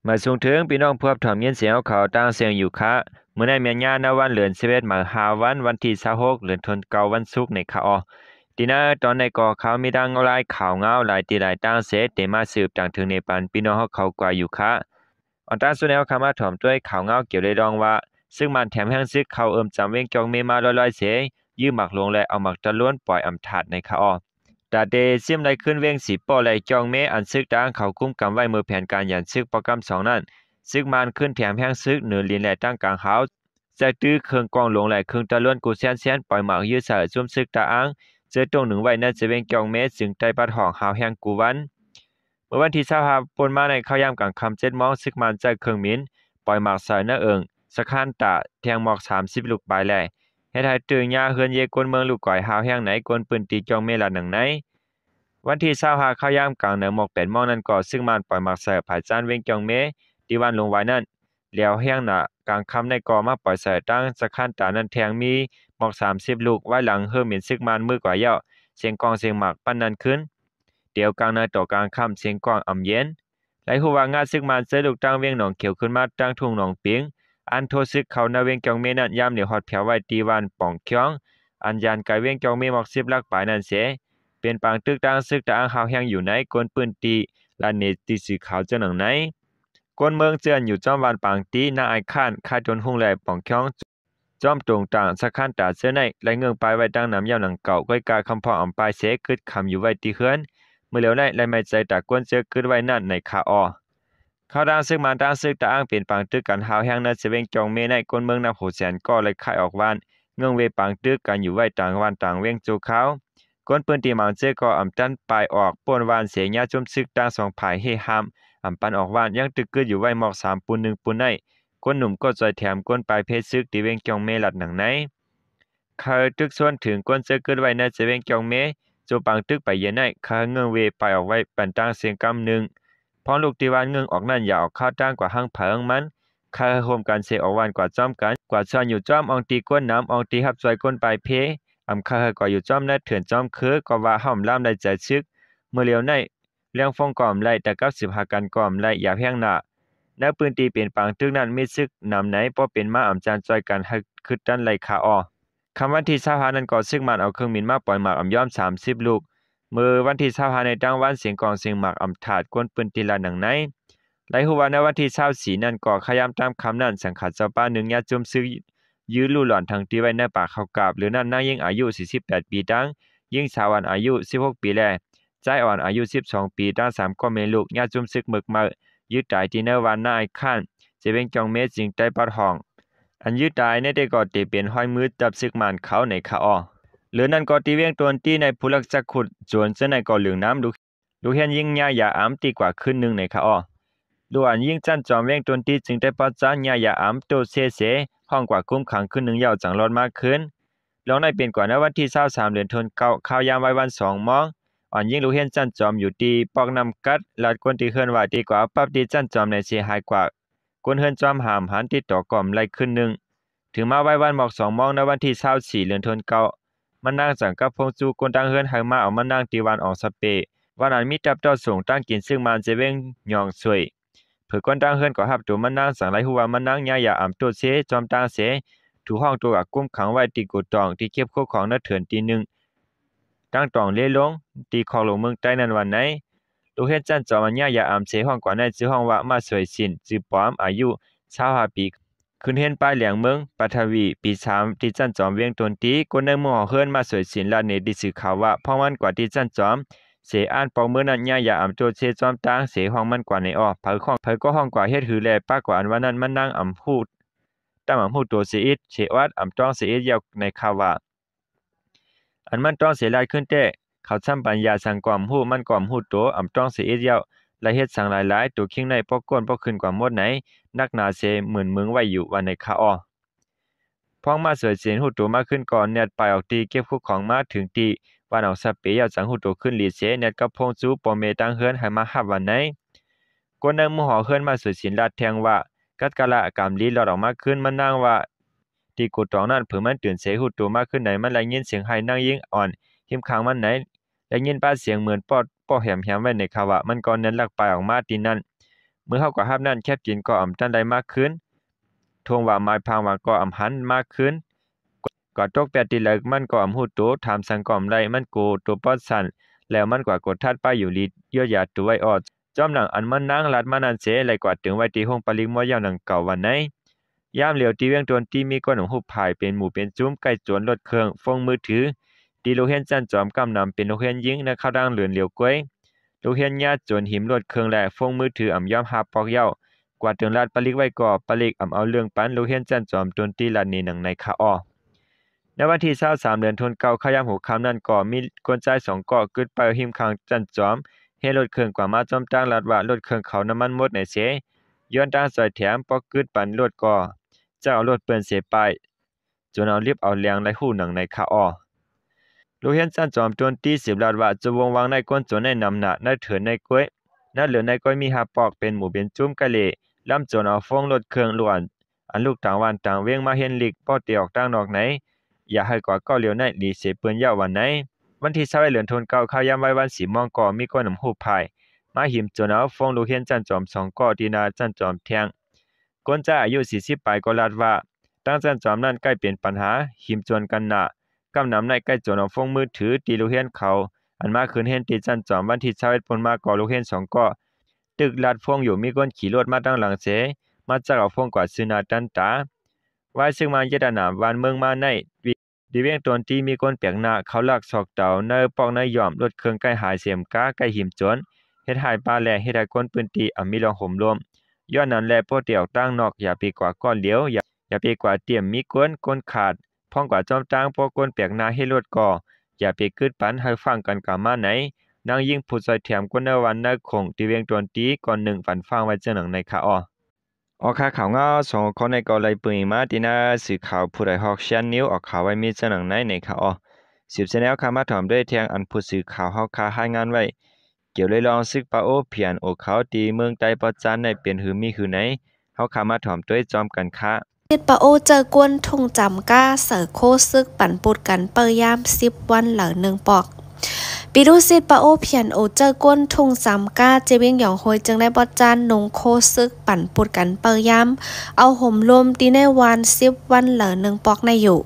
มาส่งถึงพี่น้องพวกถ่อมยินเสียงเขาตั้งเสียงอยู่คะมื้อในแม่นญาณวันเดือน11มาหาวันที่26เดือนธันวาคมวันศุกร์ในคะออทีน่ะตอนในก็เขามีดังหลายข่าวเงาหลายที่หลายตั้งเสเตมาสืบต่างถึงในปันพี่น้องเขากว่าอยู่คะอันตั้งสุแนวคำมาถ่อมด้วยข่าวเงาเกี่ยวได้ดองว่าซึ่งมันแถมแห่งซึกเขาจำเวงจองเมมาลอยๆเสยื้อหมักลงและเอาหมักตะล้วนปล่อยอำถาดในคะออตาเดซิมได้ขึ้นเวงสีป้อไหลจองเมอันซึกดังเขากุ้มกำไว้มือแผนการยันซึกประกำ2นั้นซึกมันขึ้นแถมแห้งซึกเหนือลินและตั้งกลางเฮาจะตื้อเครื่องกองลงและเครื่องตะล้วนกูแซนปล่อยหมากยื้อเสือซุ่มซึกตาอังเจอตรงหนึ่งไว้นั่นจะเวงจองเมจึงใต้ปัดห้องหาวแห้งกูวันเมื่อวันที่25ปนมาในเข้ายามกลางค่ำ7 โมงซึกมันใจเครื่องมินปล่อยหมากใส่หน้าเอิงสะคานตะแทงหมอก30ลูกปลายแลเฮ็ดให้ตื่นยาเฮือนเยกวนเมืองลูกก่อยหาวแห้งไหนกวนปืนตีจองเมละหนังไหนวันที่25เข้ายามกลางเหนือหมอก8 โมงนั้นก็ซึ่งมันปล่อยหมากใส่ผายจานเวงจองเมที่วันลงไว้นั้นแล้วแห้งน่ะกลางค่ำในก็มาปล่อยใส่ตั้งสะคานตานั้นแทงมีหมอก30ลูกไว้หลังเฮือเหม็นซึกมันมือกว่าเยาะเสียงกองเสียงหมากปั้นนั้นขึ้นเดี๋ยวกลางนาต่อกลางค่ำเสียงกองอ่ำเย็นไหลฮู้ว่างาซึกมันเจอลูกตั้งเวียงหนองเขียวขึ้นมาตั้งทุ่งหนองปิงอันโทซึกเขานาเวียงจองเมนั้นยามเหลียวฮอดแผวไว้ตีวันป่องเขียงอันยานไกเวียงจองเมหมอก10ลักปลายนั้นเสเป็นปางตึกตั้งซึกตะอังหาวแฮงอยู่ในกวนปืนตีลานเนติสีขาวเจ้าหนังไหนกวนเมืองเจือนอยู่จอมวานปางตีนาไอคานคาจนหุ่งแลป่องเขียงจอมตรงต่างสักคันตาเสื้อในและเงืองปลายไว้ตั้งน้ำยาวหนังเก่าก้อยกาคำพออำปลายเสกึดคำอยู่ไว้ตีเฮือนเมื่อเหลียวในและไม่ใจตากวนเจอกึดไว้นั่นในคาออเขาดังซึกมันดังซึกตะอังเป็นปางตึกกันหาวแฮงนั้นเสเวงจองเมในกวนเมืองนำโหแสนก็เลยคายออกวานเงืองเวปางตึกกันอยู่ไว้ต่างวันต่างเวียงจูเขากวนปืนตีหมางเจก็อำตันปลายออกป่วนวานเสียญาจุมซึกตั้งสองภายเฮหามอำปันออกวานยังตึกกึดอยู่ไว้หมอก3ปูน1ปูนในกวนหนุ่มก็จอยแถมกวนปลายเพชรซึกที่เวียงจองเมลัดหนังในเขาตึกส่วนถึงกวนเจกึดไว้ในเสเวงจองเมจูปังตึกไปเย็นในเขาเงืองเวไปออกไว้ปันตั้งเสียงกำหนึ่งพอลูกตีวานเงืองออกนั่นอย่าออกข้าวตั้งกว่าหังเผิงมันคาโฮมกันเสออกวานกว่าจอมกันกว่าซอนอยู่จอมอองตีก้นน้ำอองตีหับจอยก้นปลายเพอำคาก็อยู่จอมและเถื่อนจอมคือก็ว่าห้อมล่ามได้ใจชึกเมื่อเลียวในเรื่องฟงกอมไล่แต่กับ15กันกอมไล่อย่าแพงหน้าแนวปืนตีเป็นปางตึกนั้นมีซึกนำไหนบ่เป็นมาอำจานจอยกันให้คึดดันไล่ขาออคำวันที่25นั้นก็ซึกมันเอาเครื่องบินมาปล่อยหมากอำย้อม30ลูกเมื่อวันที่25ในดังวันเสียงกองเสียงหมากอำถาดกวนปืนตีละหนังในไล่ฮู้ว่าในวันที่24นั้นก็ขยามตามคำนั้นสังขัดเจ้าป้าหนึ่งญาติจุมซึกยื้อลู่หลอนทางตีไว้ในป่าเขากาบหรือนั่นนางยิ่งอายุ48ปีดังยิ่งสาวันอายุ16ปีแลใจอ่อนอายุ12ปีดัง3ก็เมลูกญาติจุมซึกหมึกมายื้อตายที่ในวันนายข้านจะเป็นจองเมจึงใต้ปัดห้องอันยื้อตายในได้ก็ตีเป็นห้อยมือจับซึกมันเขาในคาออหรือนั่นก็ตีเวียงตวนตีในผู้ลักจักขุดจวนเส้นในก็เหลืองน้ำดูเห็นยิ่งยาอย่าอำตีกว่าขึ้นนึงในคาออดูอันยิ่งจันจอมเวียงตวนตีจึงได้ปัดจานยาอย่าอำโตเสห้องกว่าคุ้มขังขึ้น1ยาวจังรอดมากขึ้นลองได้เป็นกว่าในวันที่23เดือนธันวาคมข่าวยามไว้วัน2 โมงอ่อนยิ่งรู้เห็นจันจอมอยู่ตีปอกนำกัดลัดกวนตีเคลื่อนไหวดีกว่าปับตีจันจอมในเสียหายกว่ากวนเฮือนจอมหามหันติดต่อกล่อมไล่ขึ้นนึงถึงมาไว้วันหมอก2 โมงในวันที่24เดือนธันวาคมมันนั่งสังกับพงจูกวนตั้งเฮือนให้มาเอามานั่งตีวันออกสเปวันนั้นมีจับต่อส่งตั้งกินซึ่งมันจะเว้งหยองสวยเผื่อกวนตั้งเฮือนก็ฮับตัวมันนั่งสังไรหัวมันนั่งอย่าอำตัวเสจอมตั้งเสถูห้องตัวกับกุ้มขังไว้ตีกุดตองที่เก็บโคของนัดเถื่อนตีหนึ่งตั้งตองเล่ลงตีคอลงเมืองใต้นั้นวันไหนลูกเฮ็ดจันจอมันอย่าอำเสห้องกว่าในชื่อห้องว่ามาสวยสินจือปอมอายุ25ปีขึ้นเฮ็นป้ายเหลียงเมืองปัทวีปี3ที่จันจอมเวียงตนตีคนในหมู่เฮือนมาสวยสินลาเนดิสื่อข่าวว่าพ่อมันกว่าที่จันจอมเสอ่านปองมือนั้นอย่าอำโจเชจอมตางเสห้องมันกว่าในอ้อเผอของเผอก็ห้องกว่าเฮ็ดหือแลป้ากว่าอันว่านั้นมันนั่งอำพูดตามอำพูดตัวเสียอิดเฉวัดอำต้องเสียอิดยาวในข่าวว่าอันมันต้องเสียลายขึ้นแต่เขาซ้ำปัญญาสังกอมฮู้มันกอมฮู้โตอำต้องเสียอิดยาวและเฮ็ดสังหลายๆตัวคิงในปอกก้นปอกขึ้นกว่าหมดไหนนักหนาเสหมื่นเมืองไว้อยู่วันในข่าวอ้อพ้องมาสวยเสียนฮู้โตมากขึ้นก่อนเน็ตไปออกตีเก็บคู่ของมาถึงตีวันออกสเปยาวจังฮู้โตขึ้นลีเสเน็ตกับพงจูปอเมตังเฮือนให้มาฮับวันไหนคนในหมู่หอเฮือนมาสวยสินลาดแทงว่ากัดกะละกำลีหลอดออกมาขึ้นมันนางว่าที่กุดตองนั้นเผื่อมันตื่นเสหูตัวมากขึ้นไหนมันได้ยินเสียงไห้นางยิ่งอ่อนหิมขางมันไหนได้ยินป้าเสียงเหมือนปอดป้อแหมไว้ในข่าวว่ามันก่อนนั้นลักไปออกมาที่นั่น เมื่อเฮากว่าฮับนั้นแคบกินก็อำจันได้มากขึ้นทวงว่าหมายพังว่าก็อำหันมากขึ้นก็ตกแปดติเลิกมันก็อำฮู้โตถามสังกอมได้มันโกตัวปอดสั่นแล้วมันกว่ากดทัดไปอยู่ลีเยอะยาตัวไว้ออดจอมหนังอันมันนางลัดมานันเสไหลกว่าถึงไว้ที่ห้องปลิงมอยาวหนังเก่าวันไหนยามเหลียวตีเวียงตนที่มีก้นของหุบผายเป็นหมู่เป็นจุ้มใกล้จวนรถเครื่องฟงมือถือตีโลเฮียนจันจอมกำนำเป็นโลเฮียนยิงในข้าวดังเหลือนเหลียวก้วยโลเฮียนญาติจนหิมรถเครื่องและฟงมือถืออ่ำย่อมหาปอกเย้ากว่าถึงลาดปลิกไว้ก่อปลิกอ่ำเอาเรื่องปันโลเฮียนจันจอมตนตีลาดนี้หนังในคาอ้อในวันที่23เดือนธันวาคมขยามหัวค่ำนั้นก็มีกวนใจ2ก่อเกิดไปหิมข้างจันจอมเฮรถเครื่องกว่ามาจอมตั้งลาดว่ารถเครื่องเขาน้ำมันหมดในเสย้อนทางซอยแถมปอกกึดปันรถก่อจะเอารถเปิ้นเสียไปจนเอารีบเอาแรงในหู้หนังในคาอ้อโลเฮียนจันจอมจนตี10ลาดว่าจะวงวางในก้นจนในนำหน้าในเถินในก้วยนั่นเหลือในก้อยมีหาปอกเป็นหมู่เป็นจุ้มกะเลลำจนเอาฟงรถเครื่องล้วนอันลูกต่างวันต่างเวียงมาเห็นลิกป้อเตียออกต่างนอกไหนอย่าให้กว่าก็เหลียวในลีเสเปิ้นยาววันไหนวันที่20เดือนธันวาคมข้าวยามไว้วันสีมองก่อมีก้นน้ำหูพายมาหิมจนเอาฟงโลเฮียนจันจอม2ก่อดีนาจันจอมแทงก้นจ้าอายุ40ปลายก็ลาดว่าตั้งจันจอมนั้นใกล้เป็นปัญหาหิมจนกันหน้ากำนำในใกล้จนเอาฟงมือถือตีโลเฮียนเขาอันมาคืนเห็นตีจันจอมวันที่21ปนมาก่อโลเฮียน2ก่อตึกลาดฟงอยู่มีก้นขี่รถมาตั้งหลังเสมาจากเอาฟงกว่าซื้อนาตันตาไว้ซึ่งมาเยดานามวานเมืองมาในดีเวียงตนที่มีก้นเปียกหน้าเขาลักศอกเต่าเนอปอกในย่อมรถเครื่องใกล้หายเสียมก้าใกล้หิมจนเฮ็ดหายปลาแลเฮ็ดให้ก้นปืนตีมีรองห่มรวมย้อนนั้นแลโปเตียวตั้งนอกอย่าปีกว่าก้อนเหลียวอย่าปีกว่าเตรียมมีก้นขาดพ้องกว่าจอมตั้งพวกก้นเปียกหน้าให้รถก่ออย่าไปกึดปันให้ฟังกันกะมาไหนนางยิ่งผู้ซอยแถมก้นในวันในคงดีเวียงตนตีก่อน1ฝันฟังไว้เจังหนังในคาอ้อค่าข่าวเงา2คนในกอไลปืนมาตินาสื่อข่าวผู้ใดฮอกชันนิวออกข่าวไว้มีเจังหนังในคาอ้อสืบเสนอข่าวมาถอมด้วยเทียงอันผู้สื่อข่าวเฮาคาให้งานไว้เกี่ยวเลยลองซึกปาโอเพียนโอเขาตีเมืองใต้ปอจันในเป็นหือมีคือไหนเฮาขามาถอมด้วยจอมกันค่ะติดปะโอเจอกวนทุ่งจำก้าเสือโคซึกปั่นปุดกันเปยาม10วันเหลือ1ปอกปีดูซิดปะโอเพียนโอเจอกวนทุ่งจำก้าเจเวียงหยองโฮยจึงได้บอจานนงโคซึกปั่นปุดกันเปยามเอาห่มลมตีในวัน10วันเหลือ1ปอกในอยู่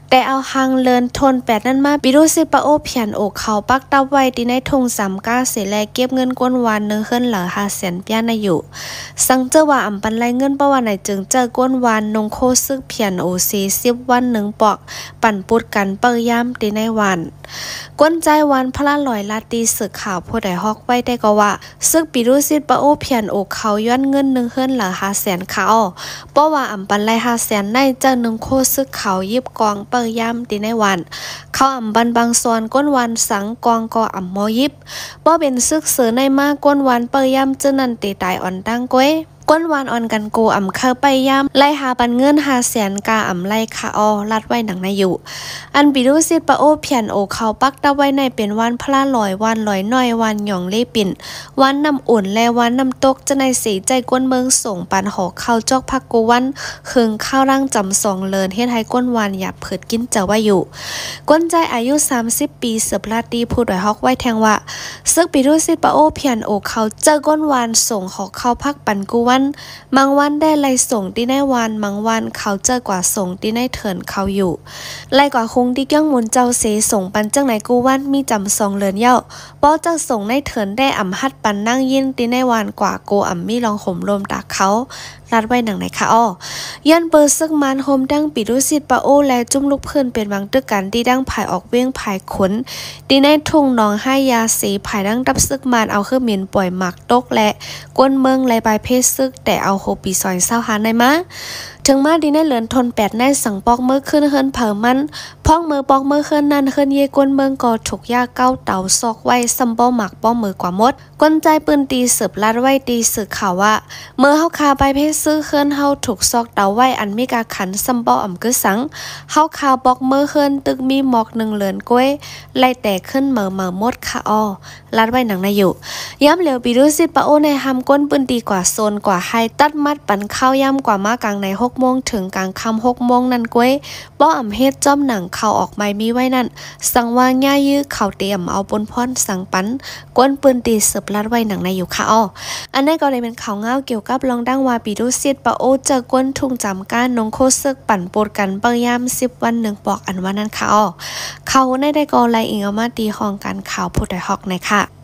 แต่เอาหังเลินทน8นั่นมาปีดูซิดปะโอเพียนโอเขาปักตับไว้ตีในทุ่ง3ก้าเสแลเก็บเงินก้นวันนึงขึ้นเหลือ500,000เปียในอยู่สังเจอว่าอำปันไรเงินประวันไหนจึงเจอก้นวันนงโคซึกเพียนโอซี10วัน1ปอกปั่นปุดกันเปยามตีในวันก้นใจวันพระลอยลาตีสึกข่าวผู้ใดฮอกไว้ได้ก็ว่าซึกปีดูซิดปะโอเพียนโอเขาย้อนเงินนึงขึ้นเหลือ500,000เขาเพราะว่าอำปันไร500,000ในเจอ1โคซึกเขายิบกองเปยามตีในวันเขาอำบันบางส่วนก้นวันสังกองก็อำโมยิบบ่เป็นซึกเสือในมากก้นวันเปยามจึงนันตีตายอ่อนตั้งก้วยก้นวานอ่อนกันโกอ่ำเข้าไปย่ำไล่หาปันเงิน500,000กาอ่ำไล่คาอลัดไว้หนังในอยู่อันปีดูซิดปะโอเพียนโอเขาปักตะไว้ในเป็นวันพระลอยวันลอยน้อยวันหยองเล่ปิ่นวันน้ำอุ่นและวันน้ำตกจะในสีใจก้นเมืองส่งปันหอกเข้าจอกพักกูวันคึงข้าวร่างจำ2เลินเฮ็ดให้ก้นวานหยับเผิดกินเจอไว้อยู่ก้นใจอายุ30ปีเสือบลาตีผู้ดอยฮอกไว้แทงว่าซึกปีดูซิดปะโอเพียนโอเขาเจอก้นวานส่งหอกเข้าพักปันกูวันบางวันได้ไล่ส่งที่ในวันบางวันเขาเจอกว่าส่งที่ในเถินเขาอยู่ไล่กว่าคงที่เกี้ยงมุนเจ้าเสส่งปันจังไหนกูวันมีจำ2เลือนเย้าป้อเจ้าส่งในเถินได้อ่ำฮัดปันนั่งยินที่ในวันกว่าโกอ่ำมีลองห่มลมตาเขารัดไว้หนังไหนคะอ้อยันเปิดซึกมันโฮมดังปีดูซิดปะโอและจุ่มลูกเพื่อนเป็นบางตึกกันที่ดังผายออกเวียงผายขนที่ในทุ่งหนองให้ยาสีผายดังดับซึกมันเอาเครื่องเมียนปล่อยหมักตกและกวนเมืองและใบเพศซึกแต่เอาโฮปีซอยเศร้าหาในมะถึงมาดีในเหลือนทน8ในสั่งปอกมือขึ้นเฮิรนเผอมันพ้องมือปอกมือขึ้นนั่นขึ้นเยกวนเมืองก็ถูกยาเก้าเต่าซอกไว้ซัมป้อหมักป้อมือกว่ามดก้นใจปืนตีเสืบลัดไว้ตีสืบข่าวว่าเมื่อเฮาคาใบเพศซื้อขึ้นเฮาถูกซอกเต่าไว้อันมีกาขันซัมป้ออ่ำกึสังเฮาคาปอกมือขึ้นตึกมีหมอก1เหลือนกล้วยไล่แต่ขึ้นเหม่อมดค่ะอ้อลัดไว้หนังในอยู่ย้ำเหลียวปีดูซิดปะโอในหำก้นปืนตีกว่าโซนกว่าไฮตัดมัดปันข้าวย่ำกว่ามากลางใน6 โมงถึงกลางค่ำ6 โมงนั่นก้วยบ่อำเฮ็ดจ้อมหนังเข้าออกไม้มีไว้นั่นสังว่าง่ายยื้อเขาเตรียมเอาบนพรสังปันกวนปืนตีสืบลัดไว้หนังในอยู่ค่ะอันนี้ก็เลยเป็นข่าวเงาเกี่ยวกับลองดังว่าปีดูซิดปะโอเจอกวนทุ่งจำการนงโคซึกปั่นปดกันเปิยาม10 วัน1 ปอกอันว่านั้นค่ะเขาได้ก็ไล่อิงเอามาตีห้องการข่าวผู้ใดฮอกในค่ะ